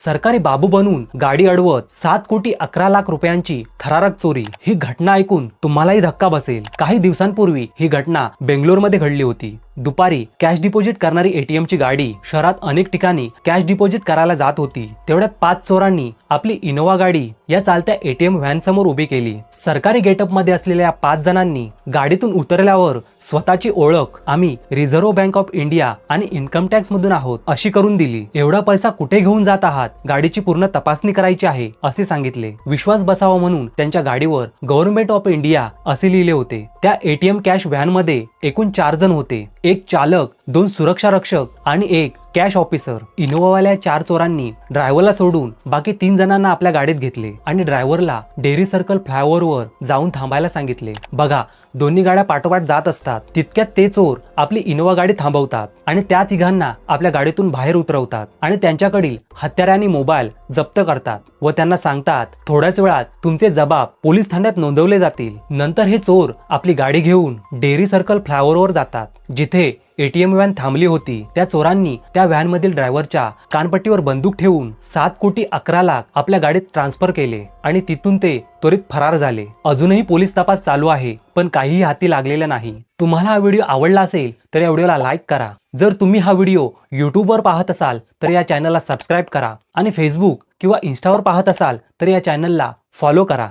सरकारी बाबू बनून गाडी अडवत 7,11,00,000 रुपयांची थरारक चोरी। ही घटना ऐकून तुम्हालाही धक्का बसेल। काही दिवसांपूर्वी ही घटना बेंगलोरमध्ये घडली होती। दुपारी कॅश डिपॉझिट करणारी एटीएमची गाडी शहरात अनेक ठिकाणी कॅश डिपॉझिट करायला जात होती। तेवढ्यात 5 चोरांनी आपली इनोवा गाडी या चालत्या एटीएम व्हॅन समोर उभी केली। सरकारी गेटअप मध्ये असलेल्या 5 जणांनी गाडीतून उतरल्यावर स्वतःची ओळख आम्ही रिझर्व्ह बँक ऑफ इंडिया आणि इन्कम टॅक्स मधून आहोत अशी करून दिली। एवढा पैसा कुठे घेऊन जात आहात, गाडीची पूर्ण तपासणी करायची आहे असे सांगितले। विश्वास बसावा म्हणून त्यांच्या गाडीवर गव्हर्नमेंट ऑफ इंडिया असे लिहिले होते। त्या एटीएम कॅश व्हॅन मध्ये एकूण 4 जण होते, एक चालक, 2 सुरक्षा रक्षक आणि एक कॅश ऑफिसर। इनोवावाल्या 4 चोरांनी ड्रायव्हरला सोडून बाकी 3 जणांना आपल्या गाडीत घेतले आणि ड्रायव्हरला डेअरी सर्कल फ्लायओव्हरवर जाऊन थांबायला सांगितले। बघा, दोन्ही गाड्या पाठोपाठ जात असतात तितक्यात ते चोर आपली इनोवा गाडी थांबवतात आणि त्या तिघांना आपल्या गाडीतून बाहेर उतरवतात आणि त्यांच्याकडील हत्यारे आणि मोबाईल जप्त करतात व त्यांना सांगतात थोड्याच वेळात तुमचे जबाब पोलीस ठाण्यात नोंदवले जातील। नंतर हे चोर आपली गाडी घेऊन डेअरी सर्कल फ्लायओव्हरवर जातात जिथे एटीएम व्हॅन थांबली होती। त्या चोरांनी त्या व्हॅन मधील ड्रायव्हरच्या कानपट्टीवर बंदूक ठेवून 7,11,00,000 आपल्या गाडीत ट्रान्सफर केले आणि तिथून ते त्वरित फरार झाले। अजूनही पोलीस तपास चालू आहे, पण काहीही हाती लागलेलं नाही। तुम्हाला हा व्हिडिओ आवडला असेल तर या व्हिडिओला लाईक करा। जर तुम्ही हा व्हिडिओ यूट्यूबवर पाहत असाल तर या चॅनलला सबस्क्राईब करा आणि फेसबुक किंवा इन्स्टावर पाहत असाल तर या चॅनलला फॉलो करा।